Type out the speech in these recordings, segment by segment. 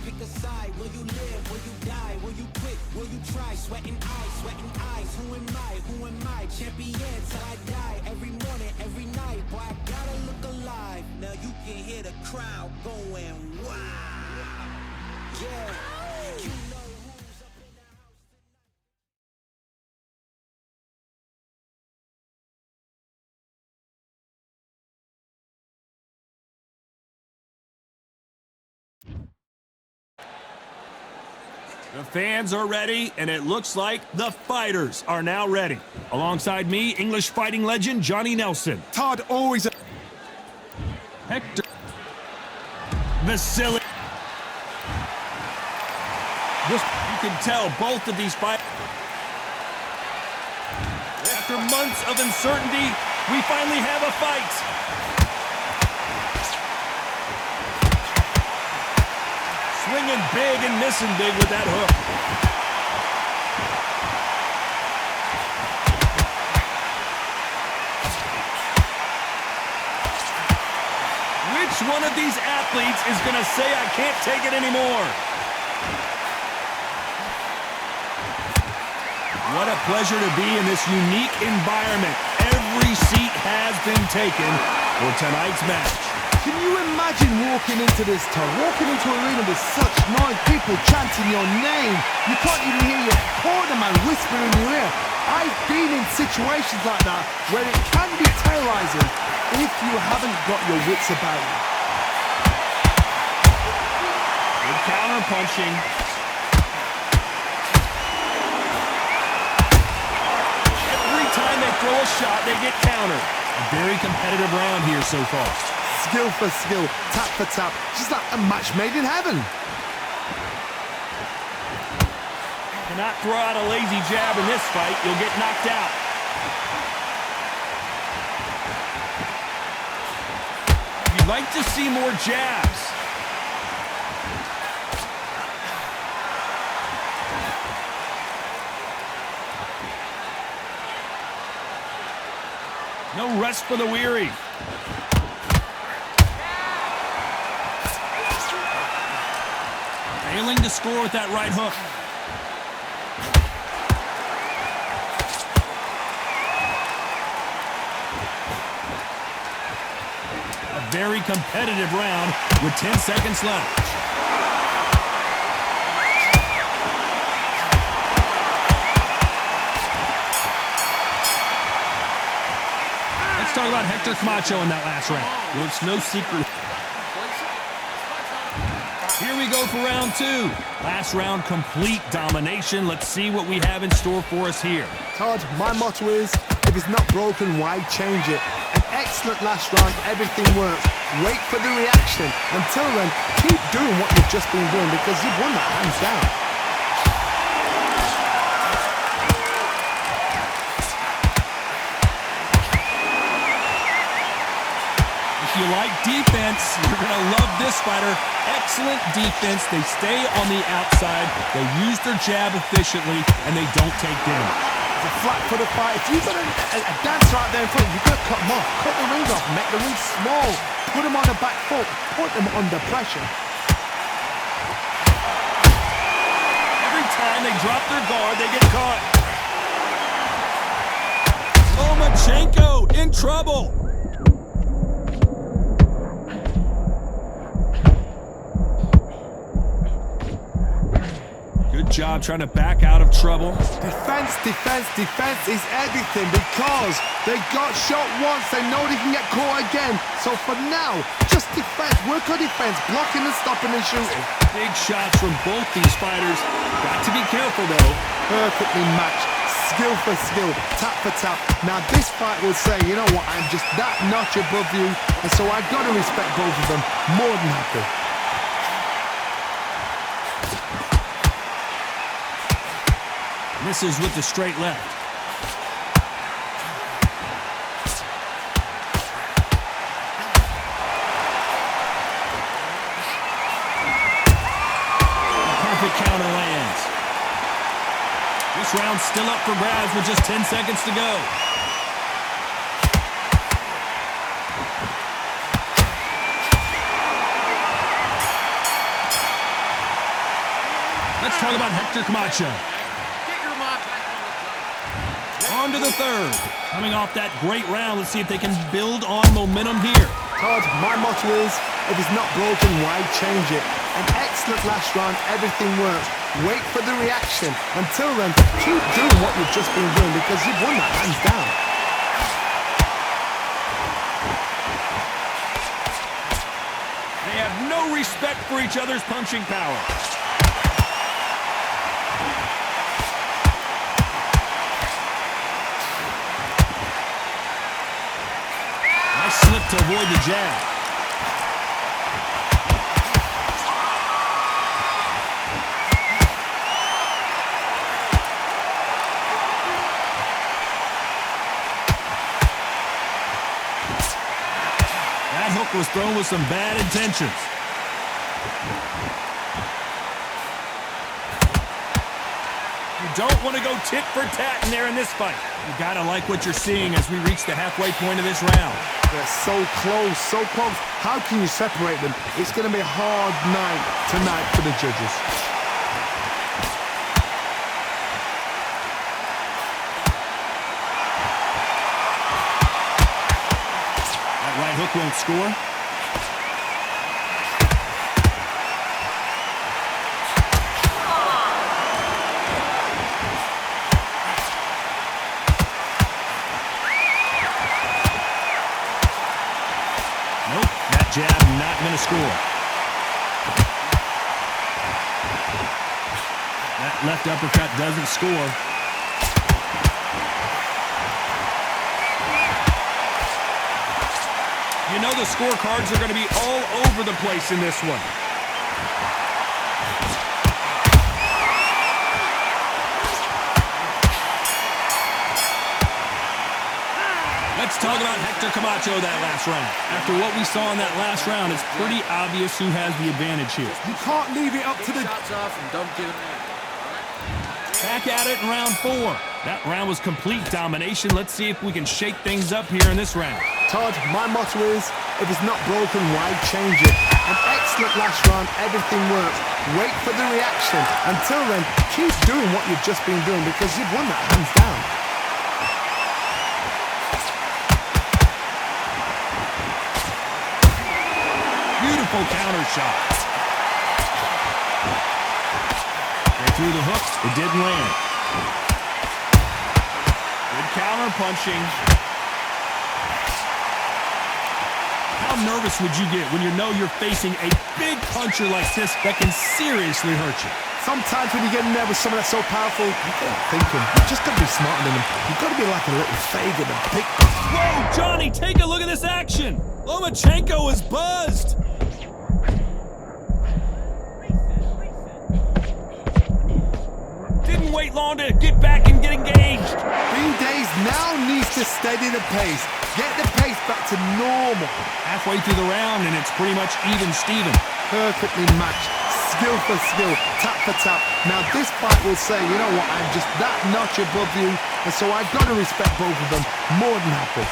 Pick a side. Will you live? Will you die? Will you quit? Will you try? Sweating eyes. Who am I? Champion till I die. Every morning, every night. Boy, I gotta look alive. Now you can hear the crowd going, wow. Yeah. You know who's up in the house tonight. The fans are ready, and it looks like the fighters are now ready. Alongside me, English fighting legend Johnny Nelson. Todd always... Hector Vasily. You can tell both of these fighters. After months of uncertainty, we finally have a fight. Swinging big and missing big with that hook. Which one of these athletes is going to say I can't take it anymore? What a pleasure to be in this unique environment. Every seat has been taken for tonight's match. Can you imagine walking into this town, walking into an arena with such noise, people chanting your name? You can't even hear your corner man whispering in your ear. I've been in situations like that where it can be terrorizing if you haven't got your wits about you. Good counter punching. Every time they throw a shot, they get countered. A very competitive round here so far. Skill for skill, tap for tap, just like a match made in heaven. Cannot throw out a lazy jab in this fight, you'll get knocked out. You'd like to see more jabs. No rest for the weary. Failing to score with that right hook. A very competitive round with 10 seconds left. Let's talk about Hector Camacho in that last round. Well, it's no secret. Here we go for round two. Last round, complete domination. Let's see what we have in store for us here. Todd, my motto is, if it's not broken, why change it? An excellent last round, everything works. Wait for the reaction. Until then, keep doing what you've just been doing because you've won that hands down. If you like defense, you're going to love this fighter. Excellent defense. They stay on the outside. They use their jab efficiently, and they don't take damage. It's a flat-footed fight. If you've got a dancer out there in front, you've got to cut them off. Cut the rings off. Make the rings small. Put them on the back foot. Put them under pressure. Every time they drop their guard, they get caught. Lomachenko in trouble. Good job trying to back out of trouble. Defense, defense, defense is everything because they got shot once. They know they can get caught again. So for now, just defense. Work on defense. Blocking and stopping and shooting. Big shots from both these fighters. Got to be careful, though. Perfectly matched. Skill for skill. Tap for tap. Now this fight will say, you know what, I'm just that notch above you. And so I've got to respect both of them. More than happy. Misses with the straight left. This round's still up for grabs with just 10 seconds to go. Let's talk about Hector Camacho. On to the third. Coming off that great round, let's see if they can build on momentum here. Todd, my motto is, if it's not broken, why change it? An excellent last round, everything works. Wait for the reaction. Until then, keep doing what you've just been doing because you've won that hands down. They have no respect for each other's punching power. Nice slip to avoid the jab. That hook was thrown with some bad intentions. You don't want to go tit for tat in there in this fight. You gotta like what you're seeing as we reach the halfway point of this round. They're so close, so close. How can you separate them? It's going to be a hard night tonight for the judges. That right hook won't score. Jab not going to score. That left uppercut doesn't score. You know the scorecards are going to be all over the place in this one. Let's talk about Hector Camacho that last round. After what we saw in that last round, it's pretty obvious who has the advantage here. You can't leave it up to the... Back at it in round 4. That round was complete domination. Let's see if we can shake things up here in this round. Todd, my motto is, if it's not broken, why change it? An excellent last round, everything works. Wait for the reaction. Until then, keep doing what you've just been doing because you've won that hands down. Beautiful counter shot. They threw the hook. It didn't land. Good counter punching. How nervous would you get when you know you're facing a big puncher like this that can seriously hurt you? Sometimes when you get in there with someone that's so powerful, you gotta think him. You just gotta be smarter than him. You've gotta be like a little faggot and big. Whoa, Johnny, take a look at this action. Lomachenko is buzzed. Didn't wait long to get back and get engaged. B-Days now needs to steady the pace. Get the pace back to normal. Halfway through the round, and it's pretty much even Steven. Perfectly matched. Skill for skill. Tap for tap. Now this fight will say, you know what, I'm just that notch above you, and so I've got to respect both of them. More than happy.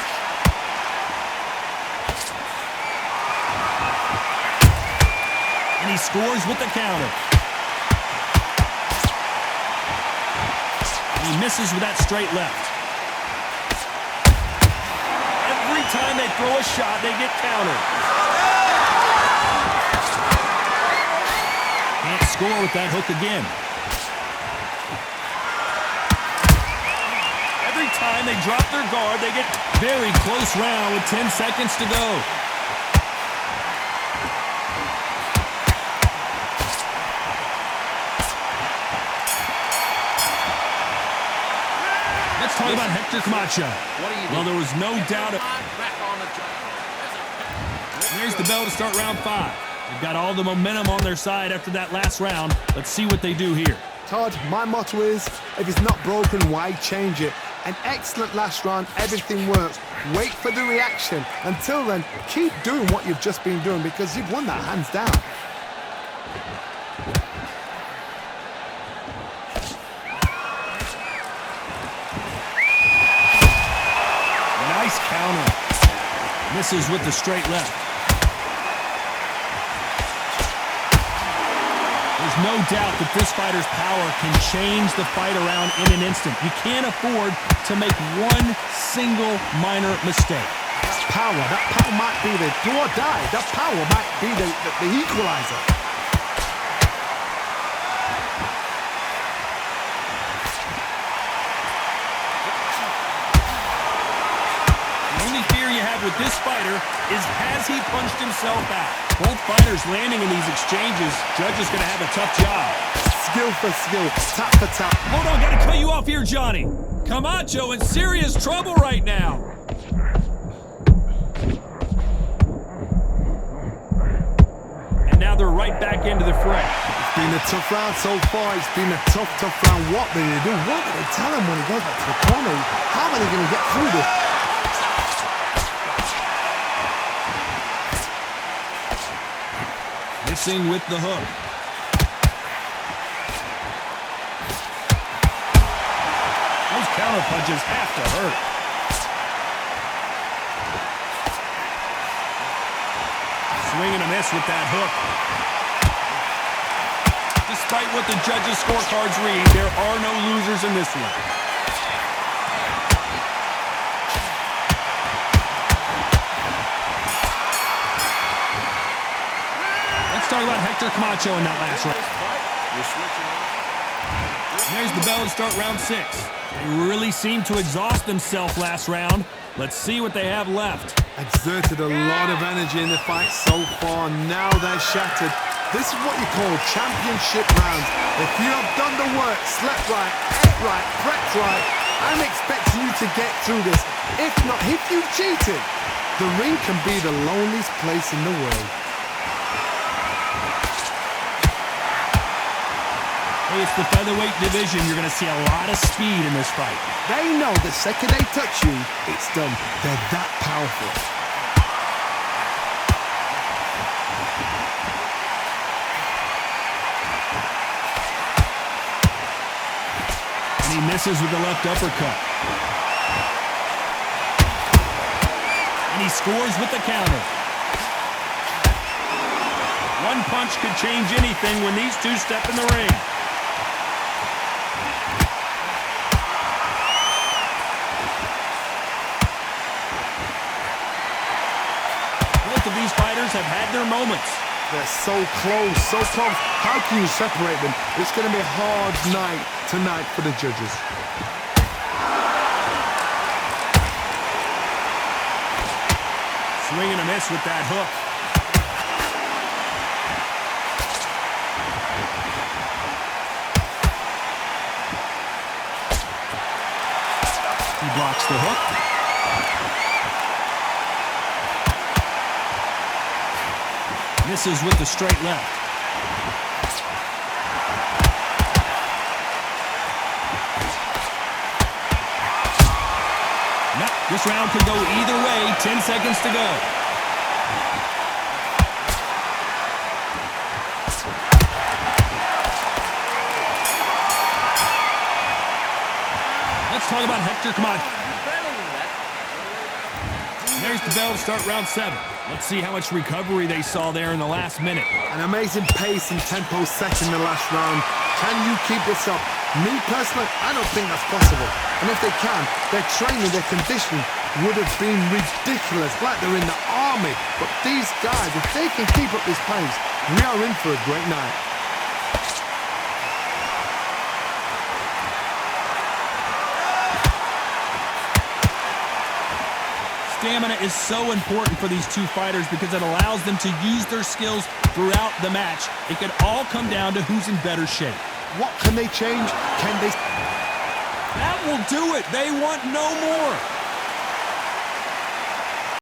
And he scores with the counter. And he misses with that straight left. Every time they throw a shot, they get countered. Can't score with that hook again. Every time they drop their guard, they get very close round with 10 seconds to go. Let's talk about Hector Camacho. Well, there was no doubt. There's the bell to start round 5. They've got all the momentum on their side after that last round. Let's see what they do here. Todd, my motto is, if it's not broken, why change it? An excellent last round, everything works. Wait for the reaction. Until then, keep doing what you've just been doing because you've won that hands down. counter. Misses with the straight left. There's no doubt that this fighter's power can change the fight around in an instant. You can't afford to make one single minor mistake. That power might be the do or die. That power might be the equalizer. The only fear you have with this fighter is, has he punched himself out? Both fighters landing in these exchanges. Judge is going to have a tough job. Skill for skill, tap for tap. Hold on, got to cut you off here, Johnny. Camacho in serious trouble right now. Now they're right back into the fray. It's been a tough round so far. It's been a tough round. What do they do? What do they tell him when he goes back to the corner? How are they going to get through this? Missing with the hook. Those counter punches have to hurt. Swing and a miss with that hook. Despite what the judges' scorecards read, there are no losers in this one. Let's talk about Hector Camacho in that last round. There's the bell to start round 6. They really seemed to exhaust themselves last round. Let's see what they have left. Exerted a lot of energy in the fight so far. Now they're shattered. This is what you call championship rounds. If you have done the work, slept right, ate right, prepped right, I'm expecting you to get through this. If not, if you cheated, the ring can be the loneliest place in the world. Hey, it's the featherweight division. You're going to see a lot of speed in this fight. They know the second they touch you, it's done. They're that powerful. And he misses with the left uppercut. And he scores with the counter. One punch could change anything when these two step in the ring. Both of these fighters have had their moments. They're so close, so close. How can you separate them? It's going to be a hard night tonight for the judges. Swing and a miss with that hook. He blocks the hook. Misses with the straight left. Now, this round could go either way. 10 seconds to go. Let's talk about Hector Camacho. There's the bell to start round 7. Let's see how much recovery they saw there in the last minute. An amazing pace and tempo set in the last round. Can you keep this up? Me personally, I don't think that's possible. And if they can, their training, their conditioning would have been ridiculous, like they're in the army. But these guys, if they can keep up this pace, we are in for a great night. Stamina is so important for these two fighters because it allows them to use their skills throughout the match. It could all come down to who's in better shape. What can they change? Can they... That will do it. They want no more.